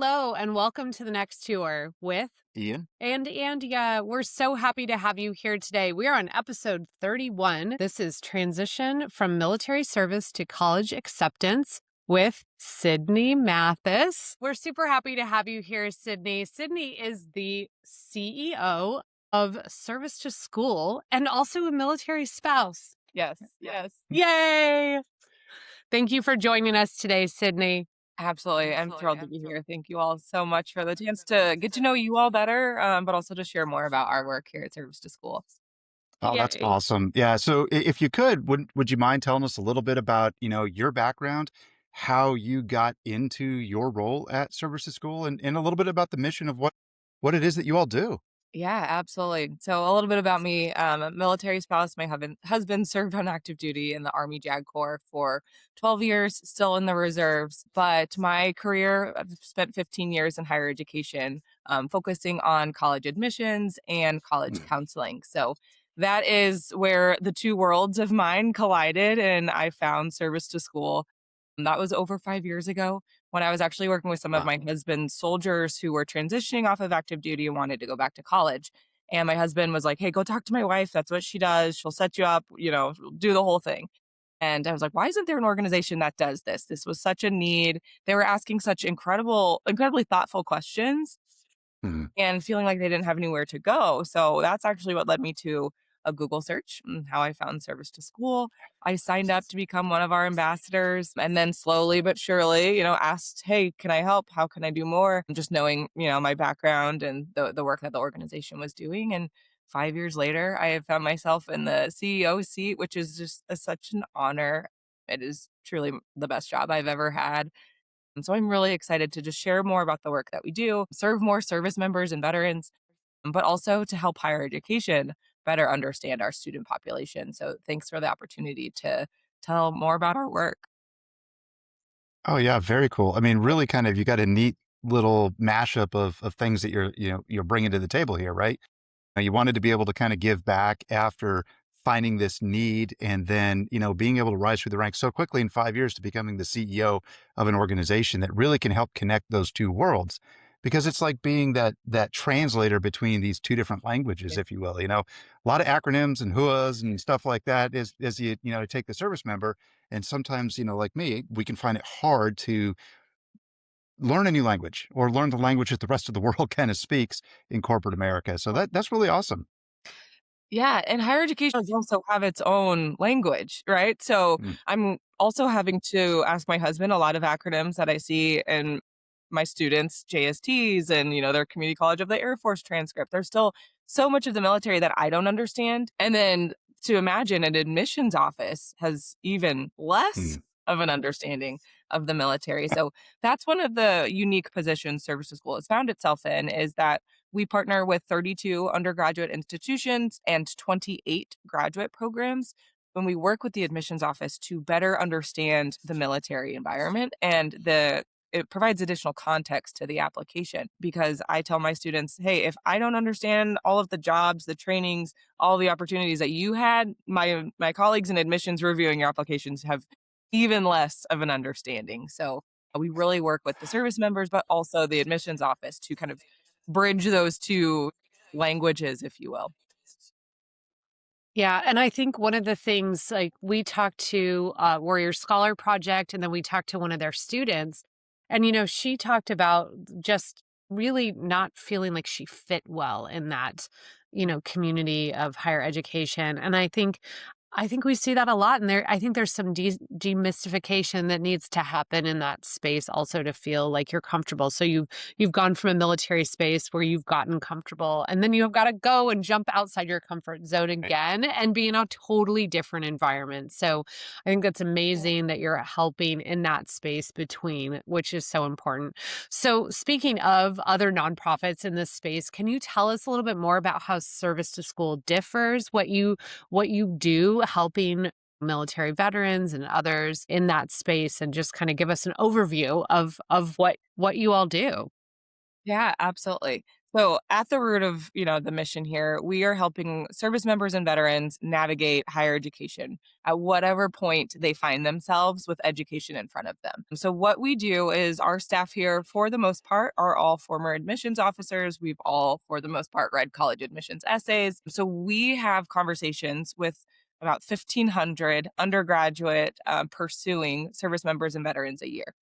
Hello, and welcome to the next tour with Ian? and Andia. We're so happy to have you here today. We are on episode 31. This is Transition from Military Service to College Acceptance with Sydney Matthes. We're super happy to have you here, Sydney. Sydney is the CEO of Service to School and also a military spouse. Yes, yes. Yay! Thank you for joining us today, Sydney. Absolutely. I'm thrilled to be here. Thank you all so much for the chance to get to know you all better, but also to share more about our work here at Service to School. Oh, that's Yay. awesome. Yeah. So if you could, would you mind telling us a little bit about, your background, how you got into your role at Service to School and a little bit about the mission of what it is that you all do? Yeah, absolutely. So a little bit about me. A military spouse. My husband served on active duty in the Army JAG Corps for 12 years, still in the reserves. But my career, I've spent 15 years in higher education, focusing on college admissions and college Mm. counseling. So that is where the two worlds of mine collided, and I found Service to School. That was over 5 years ago when I was actually working with some of Wow. my husband's soldiers who were transitioning off of active duty and wanted to go back to college. And my husband was like, "Hey, go talk to my wife. That's what she does. She'll set you up, do the whole thing." And I was like, "Why isn't there an organization that does this?" This was such a need. They were asking such incredibly thoughtful questions Mhm. and feeling like they didn't have anywhere to go. So that's actually what led me to a Google search and how I found Service to School. I signed up to become one of our ambassadors and then slowly but surely, asked, "Hey, can I help? How can I do more?" Just knowing, my background and the work that the organization was doing. And 5 years later, I have found myself in the CEO seat, which is just such an honor. It is truly the best job I've ever had. And so I'm really excited to just share more about the work that we do, serve more service members and veterans, but also to help higher education better understand our student population. So thanks for the opportunity to tell more about our work. Oh yeah, very cool. I mean, really kind of you got a neat little mashup of things that you're bringing to the table here, right? You wanted to be able to kind of give back after finding this need and then, being able to rise through the ranks so quickly in 5 years to becoming the CEO of an organization that really can help connect those two worlds. Because it's like being that translator between these two different languages, Yeah. if you will. A lot of acronyms and whoas and stuff like that as you take the service member. And sometimes, like me, we can find it hard to learn a new language or learn the language that the rest of the world kind of speaks in corporate America. So that's really awesome. Yeah, and higher education does also have its own language, right? So Mm. I'm also having to ask my husband a lot of acronyms that I see in my students' JSTs and, their community college of the Air Force transcript. There's still so much of the military that I don't understand. And then to imagine an admissions office has even less Mm. of an understanding of the military. So that's one of the unique positions Service to School has found itself in, is that we partner with 32 undergraduate institutions and 28 graduate programs when we work with the admissions office to better understand the military environment, and it provides additional context to the application, because I tell my students, "Hey, if I don't understand all of the jobs, the trainings, all the opportunities that you had, my colleagues in admissions reviewing your applications have even less of an understanding." So we really work with the service members, but also the admissions office to kind of bridge those two languages, if you will. Yeah, and I think one of the things, like, we talked to Warrior Scholar Project, and then we talked to one of their students, and she talked about just really not feeling like she fit well in that community of higher education. And I think we see that a lot, and I think there's some demystification that needs to happen in that space also to feel like you're comfortable. So you've gone from a military space where you've gotten comfortable, and then you've got to go and jump outside your comfort zone Right. again and be in a totally different environment. So I think that's amazing that you're helping in that space between, which is so important. So speaking of other nonprofits in this space, can you tell us a little bit more about how Service to School differs, what you do helping military veterans and others in that space, and just kind of give us an overview of what you all do? Yeah, absolutely. So, at the root of, the mission here, we are helping service members and veterans navigate higher education at whatever point they find themselves with education in front of them. So, what we do is our staff here, for the most part, are all former admissions officers. We've all, for the most part, read college admissions essays. So, we have conversations with about 1,500 undergraduate pursuing service members and veterans a year.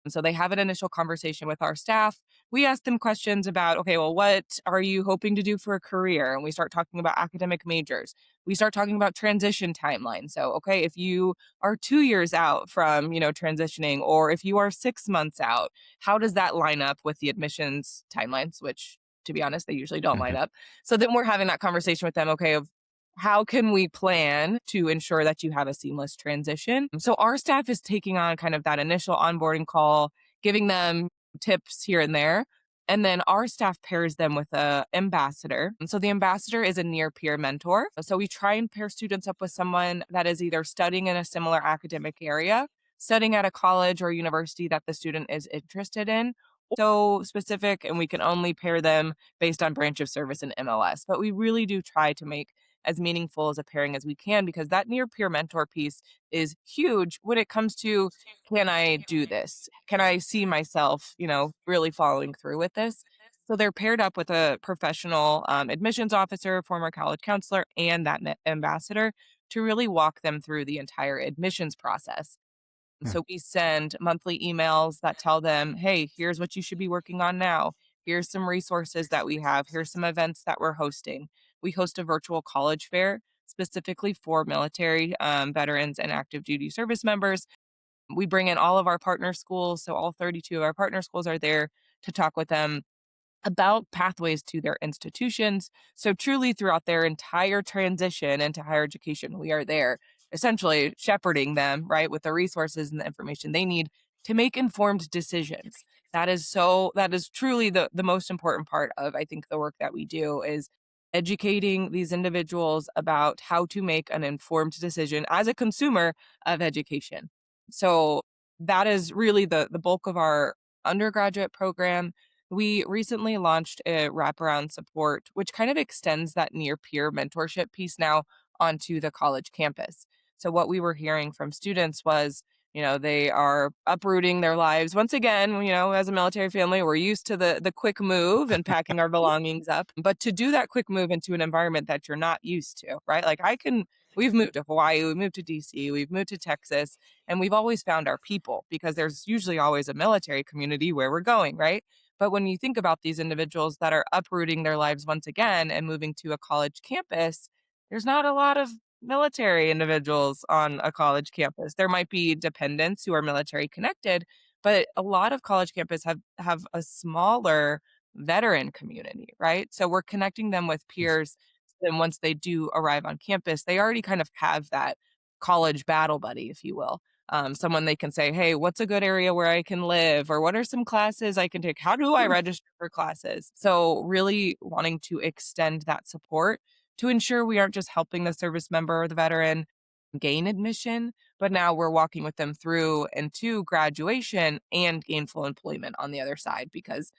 And so they have an initial conversation with our staff. We ask them questions about, okay, well, what are you hoping to do for a career? And we start talking about academic majors. We start talking about transition timelines. So, okay, if you are 2 years out from, transitioning, or if you are 6 months out, how does that line up with the admissions timelines, which, to be honest, they usually don't line Mhm. up. So then we're having that conversation with them, okay, of how can we plan to ensure that you have a seamless transition? So our staff is taking on kind of that initial onboarding call, giving them tips here and there. And then our staff pairs them with a ambassador. And so the ambassador is a near peer mentor. So we try and pair students up with someone that is either studying in a similar academic area, studying at a college or university that the student is interested in. So specific, and we can only pair them based on branch of service and MLS. But we really do try to make as meaningful as a pairing as we can, because that near peer mentor piece is huge when it comes to, can I do this? Can I see myself, really following through with this? So they're paired up with a professional admissions officer, former college counselor, and that ambassador to really walk them through the entire admissions process. Yeah. So we send monthly emails that tell them, hey, here's what you should be working on now. Here's some resources that we have. Here's some events that we're hosting. We host a virtual college fair specifically for military veterans and active duty service members. We bring in all of our partner schools. So all 32 of our partner schools are there to talk with them about pathways to their institutions. So, truly, throughout their entire transition into higher education, we are there essentially shepherding them, right, with the resources and the information they need to make informed decisions. That is truly the most important part of, I think, the work that we do is educating these individuals about how to make an informed decision as a consumer of education. So, that is really the bulk of our undergraduate program. We recently launched a wraparound support, which kind of extends that near peer mentorship piece now onto the college campus. So, what we were hearing from students was, they are uprooting their lives. Once again, as a military family, we're used to the quick move and packing our belongings up. But to do that quick move into an environment that you're not used to, right? Like we've moved to Hawaii, we've moved to DC, we've moved to Texas, and we've always found our people because there's usually always a military community where we're going, right? But when you think about these individuals that are uprooting their lives once again and moving to a college campus, there's not a lot of military individuals on a college campus. There might be dependents who are military connected, but a lot of college campus have a smaller veteran community, right? So we're connecting them with Yes. peers. Then once they do arrive on campus, they already kind of have that college battle buddy, if you will, someone they can say, hey, what's a good area where I can live? Or what are some classes I can take? How do I register for classes? So, really wanting to extend that support to ensure we aren't just helping the service member or the veteran gain admission, but now we're walking with them through into graduation and gainful employment on the other side because.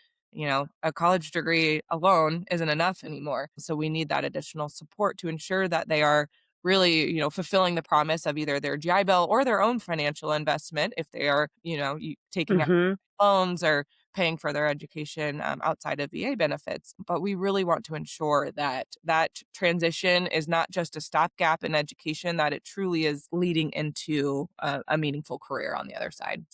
A college degree alone isn't enough anymore. So we need that additional support to ensure that they are really, fulfilling the promise of either their GI Bill or their own financial investment if they are, taking out Mhm. loans or paying for their education outside of VA benefits. But we really want to ensure that that transition is not just a stopgap in education, that it truly is leading into a meaningful career on the other side.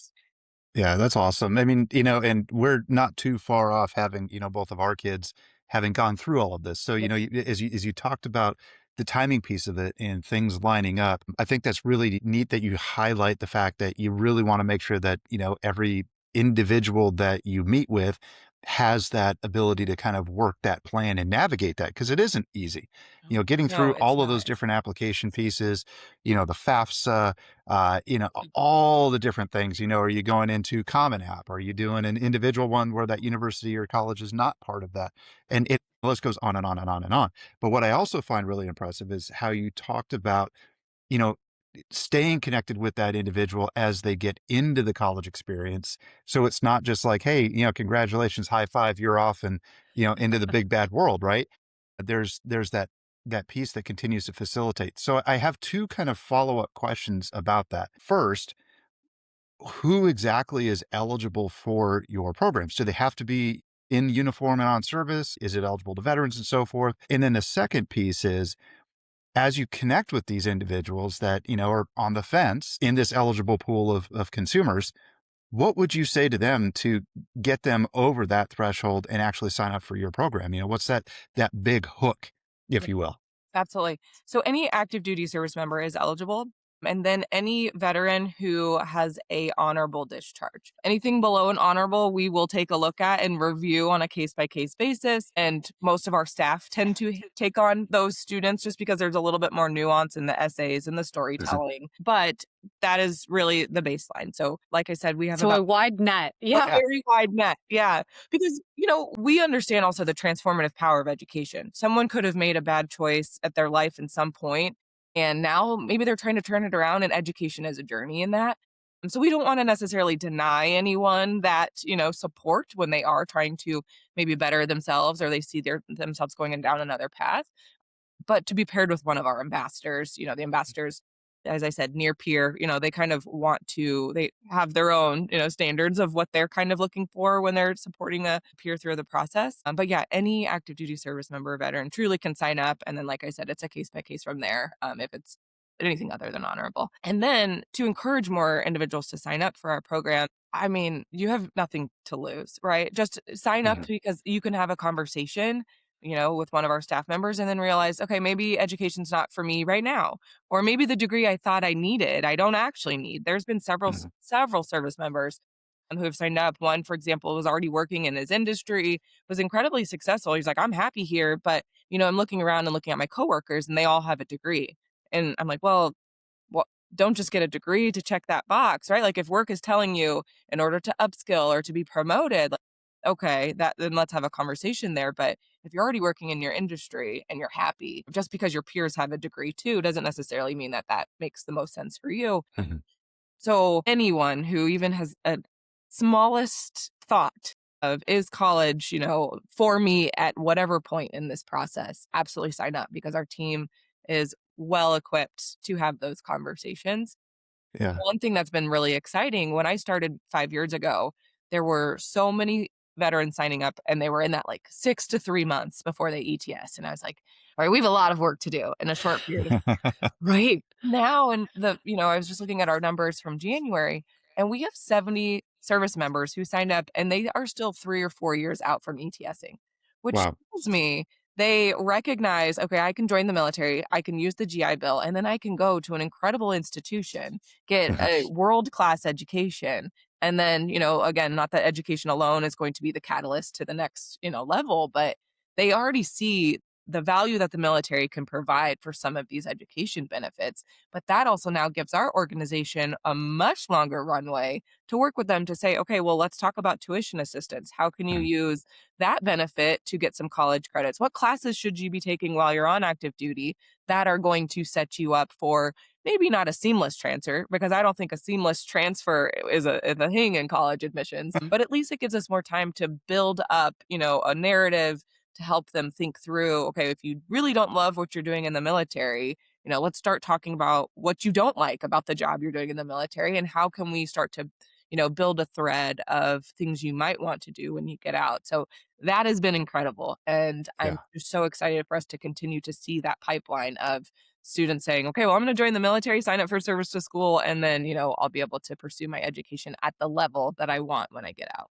Yeah, that's awesome. I mean, and we're not too far off having, both of our kids having gone through all of this. So, as you talked about the timing piece of it and things lining up, I think that's really neat that you highlight the fact that you really want to make sure that, every individual that you meet with has that ability to kind of work that plan and navigate that because it isn't easy. Getting No, through it's all of those not. different application pieces, the FAFSA, all the different things, are you going into Common App? Are you doing an individual one where that university or college is not part of that? And the list goes on and on and on and on. But what I also find really impressive is how you talked about, you know, staying connected with that individual as they get into the college experience. So it's not just like, hey, congratulations, high five, you're off and, into the big bad world, right? There's that piece that continues to facilitate. So I have two kind of follow-up questions about that. First, who exactly is eligible for your programs? Do they have to be in uniform and on service? Is it eligible to veterans and so forth? And then the second piece is, as you connect with these individuals that, are on the fence in this eligible pool of consumers, what would you say to them to get them over that threshold and actually sign up for your program? What's that big hook, if you will? Absolutely. So any active duty service member is eligible. And then any veteran who has a honorable discharge. Anything below an honorable, we will take a look at and review on a case by case basis. And most of our staff tend to take on those students just because there's a little bit more nuance in the essays and the storytelling. But that is really the baseline. So, like I said, we have So about a wide net. a Yeah. Yeah. very wide net. Yeah. Because, we understand also the transformative power of education. Someone could have made a bad choice at their life in some point, and now maybe they're trying to turn it around, and education is a journey in that. And so we don't want to necessarily deny anyone that, support when they are trying to maybe better themselves or they see themselves going down another path, but to be paired with one of our ambassadors, the ambassadors, as I said, near peer, they kind of they have their own, standards of what they're kind of looking for when they're supporting a peer through the process. But yeah, any active duty service member or veteran truly can sign up. And then, like I said, it's a case by case from there. If it's anything other than honorable. And then to encourage more individuals to sign up for our program, I mean, you have nothing to lose, right? Just sign up Mhm. because you can have a conversation, with one of our staff members and then realize, okay, maybe education's not for me right now. Or maybe the degree I thought I needed, I don't actually need. There's been Mhm. several service members who have signed up. One, for example, was already working in his industry, was incredibly successful. He's like, I'm happy here, but I'm looking around and looking at my coworkers and they all have a degree. And I'm like, well, don't just get a degree to check that box, right? Like if work is telling you in order to upskill or to be promoted, like, okay, then let's have a conversation there. But if you're already working in your industry and you're happy, just because your peers have a degree too, doesn't necessarily mean that that makes the most sense for you. Mhm. So anyone who even has a smallest thought of is college, for me at whatever point in this process, absolutely sign up because our team is well equipped to have those conversations. Yeah. One thing that's been really exciting, when I started 5 years ago, there were so many veterans signing up and they were in that like 6 to 3 months before they ETS, and I was like, "All right, we have a lot of work to do in a short period of Right. now." And I was just looking at our numbers from January, and we have 70 service members who signed up, and they are still 3 or 4 years out from ETSing, which Wow. tells me they recognize, okay, I can join the military, I can use the GI Bill, and then I can go to an incredible institution, get Mhm. a world-class education. And then, again, not that education alone is going to be the catalyst to the next, level, but they already see the value that the military can provide for some of these education benefits. But that also now gives our organization a much longer runway to work with them to say, okay, well, let's talk about tuition assistance. How can you Mhm. use that benefit to get some college credits? What classes should you be taking while you're on active duty that are going to set you up for maybe not a seamless transfer, because I don't think a seamless transfer is a thing in college admissions, but at least it gives us more time to build up, a narrative to help them think through, okay, if you really don't love what you're doing in the military, let's start talking about what you don't like about the job you're doing in the military and how can we start to, build a thread of things you might want to do when you get out. So that has been incredible. And I'm Yeah. just so excited for us to continue to see that pipeline of students saying, okay, well, I'm going to join the military, sign up for service to school, and then, I'll be able to pursue my education at the level that I want when I get out.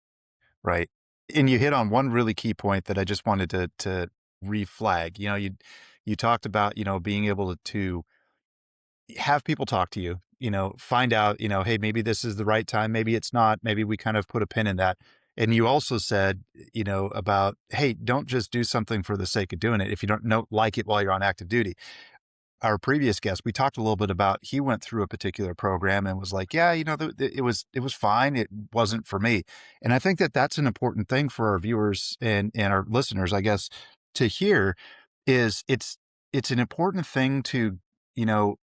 Right. And you hit on one really key point that I just wanted to reflag. You talked about, being able to have people talk to you, find out, hey, maybe this is the right time, maybe it's not, maybe we kind of put a pin in that. And you also said, about, hey, don't just do something for the sake of doing it if you don't know like it while you're on active duty. Our previous guest, we talked a little bit about he went through a particular program and was like, yeah, it was fine. It wasn't for me. And I think that that's an important thing for our viewers and our listeners, I guess, to hear is it's an important thing to, you know,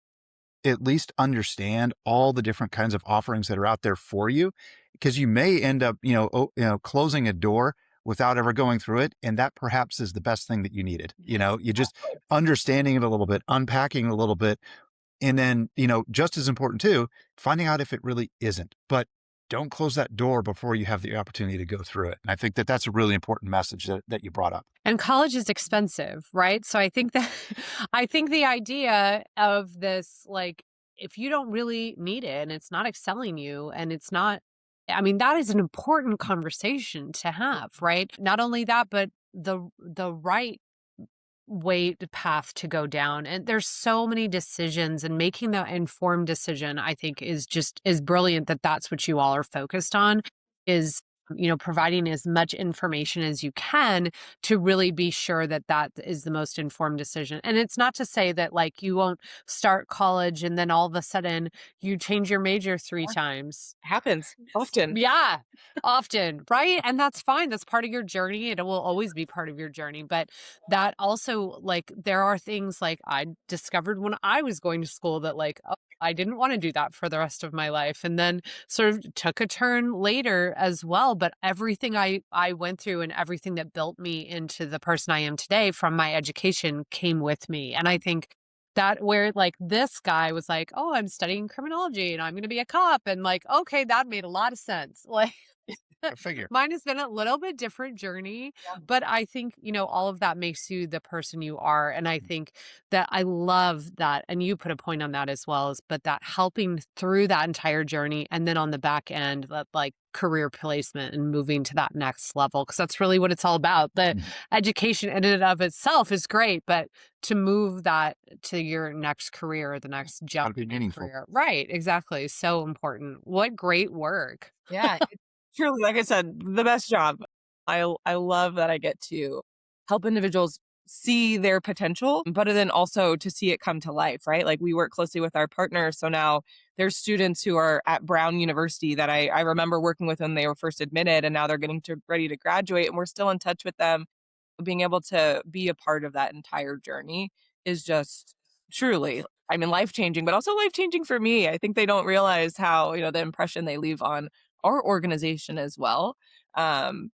at least understand all the different kinds of offerings that are out there for you, because you may end up, closing a door without ever going through it. And that perhaps is the best thing that you needed. Yes, You just exactly. understanding it a little bit, unpacking a little bit, and then, just as important too, finding out if it really isn't. But don't close that door before you have the opportunity to go through it. And I think that that's a really important message that you brought up. And college is expensive, right? So I think that I think the idea of this, like, if you don't really need it and it's not excelling you and it's not, I mean, that is an important conversation to have, right? Not only that, but the right way to path to go down. And there's so many decisions, and making the informed decision, I think, is just is brilliant that that's what you all are focused on, is providing as much information as you can to really be sure that that is the most informed decision. And it's not to say that, like, you won't start college and then all of a sudden you change your major three Yeah, times. happens often. Yeah, often, right? And that's fine. That's part of your journey. It will always be part of your journey. But that also, like, there are things like I discovered when I was going to school that, like, oh, I didn't want to do that for the rest of my life. And then sort of took a turn later as well. But everything I went through and everything that built me into the person I am today from my education came with me. And I think that where, like, this guy was like, "Oh, I'm studying criminology and I'm gonna be a cop," and, like, okay, that made a lot of sense. Like, I figure. mine has been a little bit different journey, Yeah. but I think, all of that makes you the person you are. And I think that I love that. And you put a point on that as well, is but that helping through that entire journey. And then on the back end, that, like, career placement and moving to that next level. Cause that's really what it's all about. The Mhm. education in and of itself is great, but to move that to your next career, the next Got jump to be in your meaningful. career. Right. Exactly. So important. What great work. Yeah, it's truly, like I said, the best job. I love that I get to help individuals see their potential, but then also to see it come to life, right? Like, we work closely with our partners. So now there's students who are at Brown University that I remember working with when they were first admitted, and now they're getting to ready to graduate, and we're still in touch with them. Being able to be a part of that entire journey is just truly, I mean, life changing, but also life changing for me. I think they don't realize how, the impression they leave on our organization as well.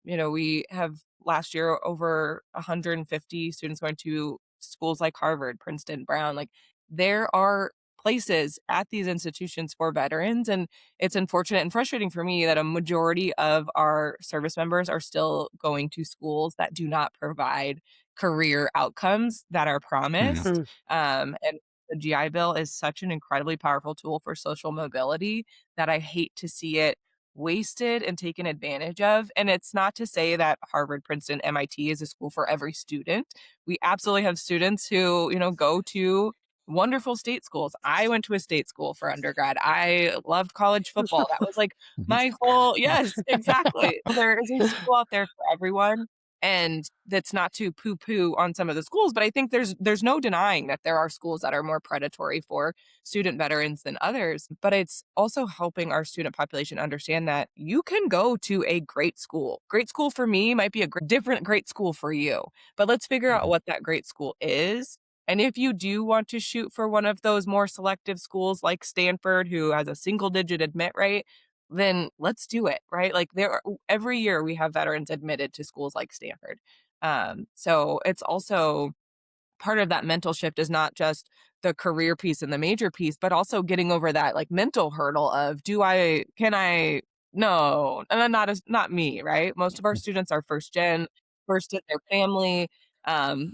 We have last year over 150 students going to schools like Harvard, Princeton, Brown. Like, there are places at these institutions for veterans. And it's unfortunate and frustrating for me that a majority of our service members are still going to schools that do not provide career outcomes that are Mhm. promised. And the GI Bill is such an incredibly powerful tool for social mobility that I hate to see it wasted and taken advantage of. And it's not to say that Harvard, Princeton, MIT is a school for every student. We absolutely have students who, go to wonderful state schools. I went to a state school for undergrad. I loved college football. That was like Mhm. my whole, yes, exactly. There is a school out there for everyone. And that's not to poo poo on some of the schools, but I think there's no denying that there are schools that are more predatory for student veterans than others. But it's also helping our student population understand that you can go to a great school. Great school for me might be a different great school for you. But let's figure out Mhm. what that great school is. And if you do want to shoot for one of those more selective schools like Stanford, who has a single digit admit rate, then let's do it, right? Like, every year we have veterans admitted to schools like Stanford. So it's also part of that mental shift is not just the career piece and the major piece, but also getting over that, like, mental hurdle of, can I, no, and then not me, right? Most of our students are first gen, first in their family.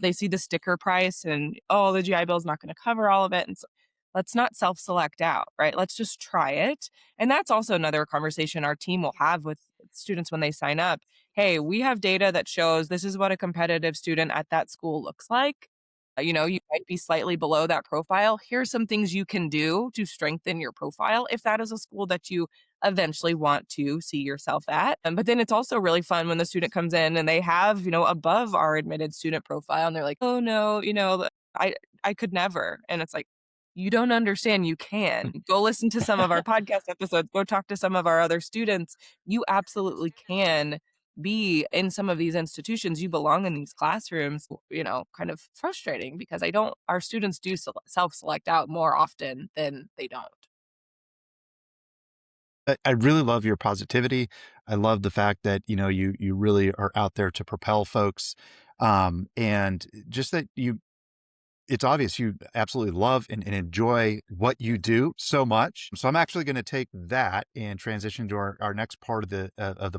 They see the sticker price and, oh, the GI Bill is not going to cover all of it. And so let's not self select out, right? Let's just try it. And that's also another conversation our team will have with students when they sign up. Hey, we have data that shows this is what a competitive student at that school looks like. You might be slightly below that profile. Here's some things you can do to strengthen your profile if that is a school that you eventually want to see yourself at. But then it's also really fun when the student comes in and they have, above our admitted student profile, and they're like, "Oh no, I I could never." And it's like, you don't understand, you can. Go listen to some of our podcast episodes, go talk to some of our other students. You absolutely can be in some of these institutions, you belong in these classrooms, kind of frustrating because our students do self-select out more often than they don't. I really love your positivity. I love the fact that, you really are out there to propel folks. And just that it's obvious you absolutely love and enjoy what you do so much. So I'm actually going to take that and transition to our next part of the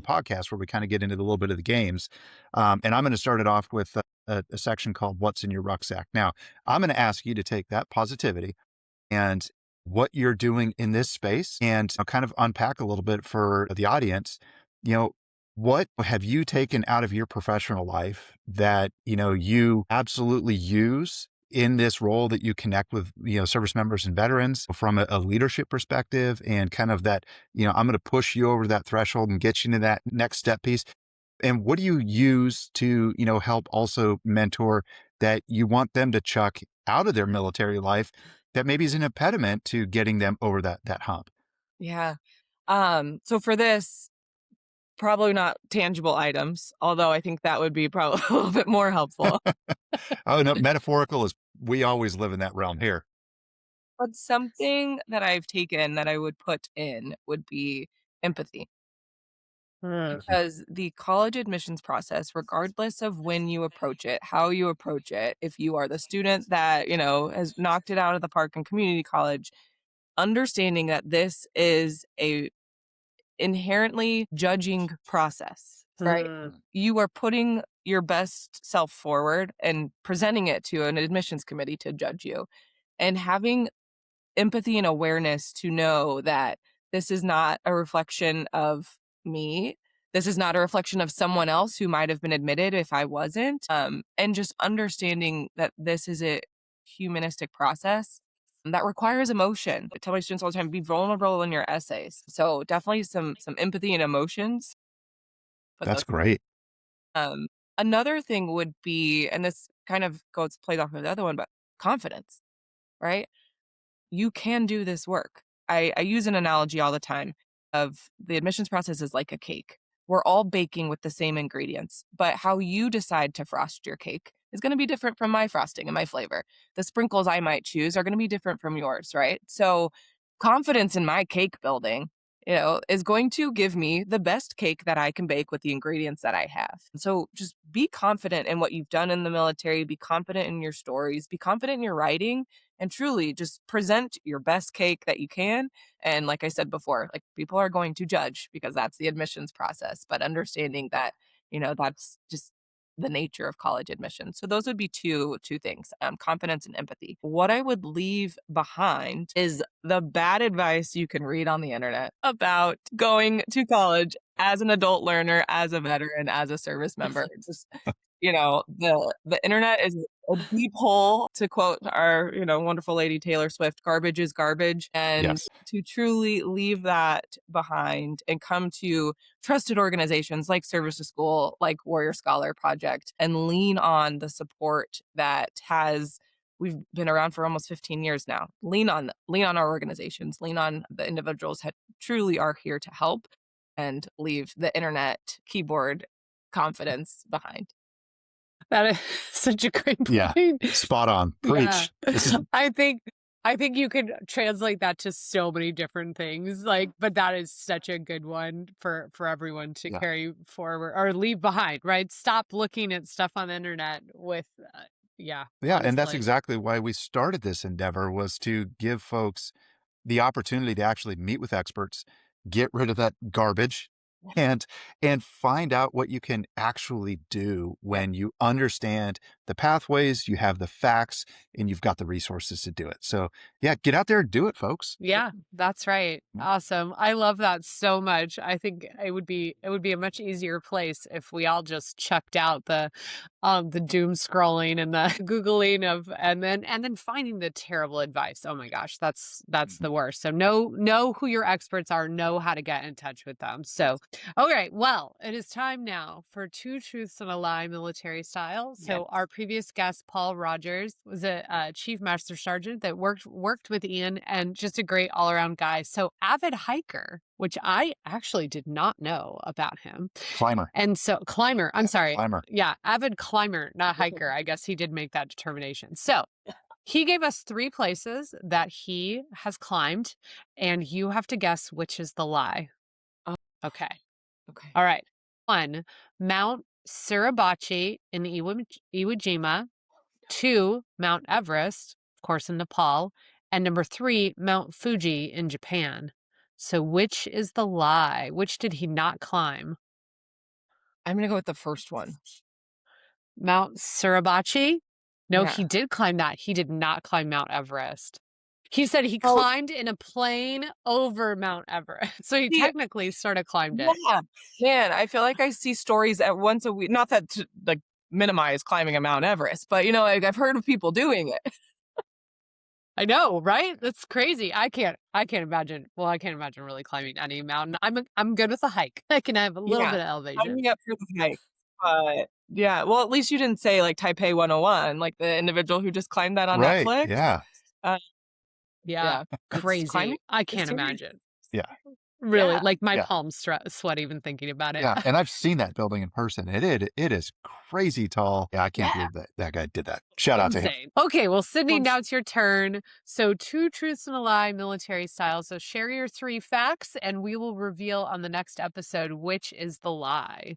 podcast where we kind of get into a little bit of the games. And I'm going to start it off with a section called "What's in Your Rucksack." Now, I'm going to ask you to take that positivity and what you're doing in this space and kind of unpack a little bit for the audience. You know, what have you taken out of your professional life that, you absolutely use in this role that you connect with, service members and veterans from a leadership perspective and kind of that, I'm going to push you over that threshold and get you into that next step piece. And what do you use to, help also mentor that you want them to chuck out of their military life that maybe is an impediment to getting them over that hump? Yeah. So for this, probably not tangible items, although I think that would be probably a little bit more helpful. Oh, no, metaphorical is we always live in that realm here. But something that I've taken that I would put in would be empathy. Mhm. Because the college admissions process, regardless of when you approach it, how you approach it, if you are the student that, has knocked it out of the park in community college, understanding that this is a inherently judging process, right? Mm. You are putting your best self forward and presenting it to an admissions committee to judge you. And having empathy and awareness to know that this is not a reflection of me. This is not a reflection of someone else who might have been admitted if I wasn't. And just understanding that this is a humanistic process that requires emotion. I tell my students all the time, be vulnerable in your essays. So definitely some empathy and emotions. Put That's those. great. Um, Another thing would be, and this kind of plays off of the other one, but confidence, right? You can do this work. I use an analogy all the time of the admissions process is like a cake. We're all baking with the same ingredients, but how you decide to frost your cake is going to be different from my frosting and my flavor. The sprinkles I might choose are going to be different from yours, right? So, confidence in my cake building, is going to give me the best cake that I can bake with the ingredients that I have. So, just be confident in what you've done in the military, be confident in your stories, be confident in your writing, and truly just present your best cake that you can. And like I said before, like people are going to judge because that's the admissions process, but understanding that, that's just the nature of college admission. So those would be two things, confidence and empathy. What I would leave behind is the bad advice you can read on the internet about going to college as an adult learner, as a veteran, as a service member. Just the internet is a deep hole, to quote our, wonderful lady Taylor Swift, garbage is garbage. And Yes. to truly leave that behind and come to trusted organizations like Service to School, like Warrior Scholar Project, and lean on the support that we've been around for almost 15 years now. Lean on our organizations, lean on the individuals that truly are here to help, and leave the internet keyboard confidence behind. That is such a great Yeah. point. Spot on. Yeah. Preach. This is I think I think you could translate that to so many different things, like, but that is such a good one for everyone to yeah. carry forward or leave behind, right? Stop looking at stuff on the internet with, yeah, Yeah, and that's honestly. exactly why we started this endeavor was to give folks the opportunity to actually meet with experts, get rid of that garbage, and find out what you can actually do Yeah. when you understand the pathways, you have the facts, and you've got the resources to do it. So, yeah, get out there and do it, folks. Yeah, that's right. Mm, Awesome. I love that so much. I think it would be a much easier place if we all just chucked out the doom scrolling and the googling of and then finding the terrible advice. Oh my gosh, that's mhm. the worst. So know who your experts are, know how to get in touch with them. So All right. Well, it is time now for Two Truths and a Lie military style. Yes. So our previous guest, Paul Rogers, was a chief master sergeant that worked with Ian and just a great all around guy. So avid hiker, which I actually did not know about him. Climber. And so climber, I'm sorry. Climber. Yeah, avid climber, not hiker. I guess he did make that determination. So he gave us 3 places that he has climbed, and you have to guess which is the lie. Oh, Okay. okay. All right. 1, Mount Suribachi in Iwo Jima. 2, Mount Everest, of course, in Nepal. And number 3, Mount Fuji in Japan. So which is the lie? Which did he not climb? I'm gonna go with the first one. Mount Suribachi? No, Yeah. he did climb that. He did not climb Mount Everest. He said he Oh, climbed in a plane over Mount Everest. So he see, technically sort of climbed it. yeah. Man, I feel like I see stories at once a week. Not that to like minimize climbing a Mount Everest, but like I've heard of people doing it. I know, right? That's crazy. I can't imagine. Well, I can't imagine really climbing any mountain. I'm good with a hike. I can have a little Yeah. bit of Sign elevation. me up for the hike. But yeah, well, at least you didn't say like Taipei 101, like the individual who just climbed that on Right. Netflix. Yeah. Uh, Yeah, yeah, it's crazy. climbing I is can't serious. imagine. Yeah. Really, Yeah. like my Yeah. palms sweat even thinking about it. Yeah. And I've seen that building in person. It is crazy tall. Yeah. I can't Yeah. believe that guy did that. Shout out to him. Insane. Okay, well, Sydney, Well, now it's your turn. So 2 truths and a lie military style. So share your 3 facts and we will reveal on the next episode which is the lie.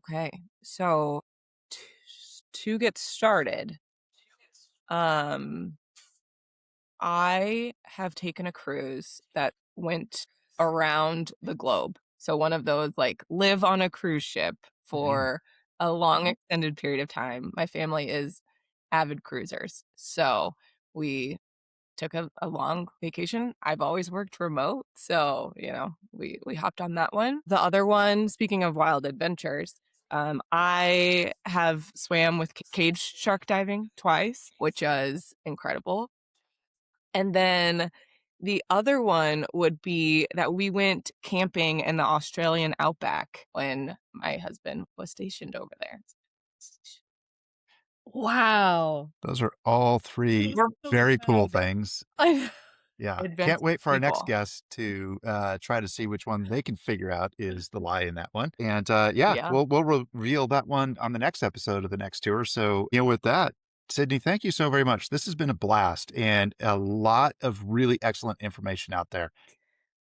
okay. So t- to get started, um, I have taken a cruise that went around the globe. So one of those like live on a cruise ship Mm. for a long extended period of time. My family is avid cruisers. So we took a long vacation. I've always worked remote, so we hopped on that one. The other one, speaking of wild adventures, I have swam with cage shark diving twice, which was incredible. And then the other one would be that we went camping in the Australian outback when my husband was stationed over there. Wow. Those are all 3 We're very cool things. I Yeah. Can't adventurous wait for our next people. guest to try to see which one they can figure out is the lie in that one. And yeah, Yeah. we'll reveal that one on the next episode of the next tour. So, with that, Sydney, thank you so very much. This has been a blast and a lot of really excellent information out there.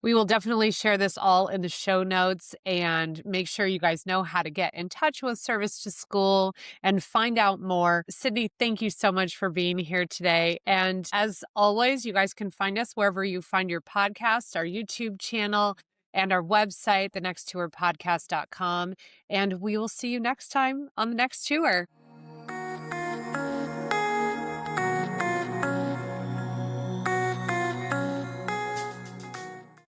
We will definitely share this all in the show notes and make sure you guys know how to get in touch with Service to School and find out more. Sydney, thank you so much for being here today. And as always, you guys can find us wherever you find your podcasts, our YouTube channel, and our website, thenexttourpodcast.com. And we will see you next time on the next tour.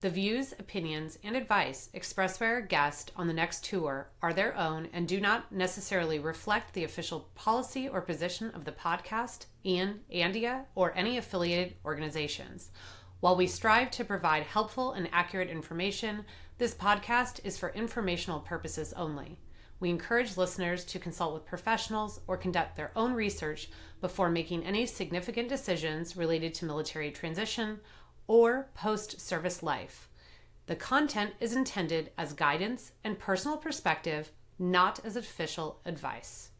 The views, opinions, and advice expressed by our guest on the next tour are their own and do not necessarily reflect the official policy or position of the podcast, Ian, Andia, or any affiliated organizations. While we strive to provide helpful and accurate information, this podcast is for informational purposes only. We encourage listeners to consult with professionals or conduct their own research before making any significant decisions related to military transition or post-service life. The content is intended as guidance and personal perspective, not as official advice.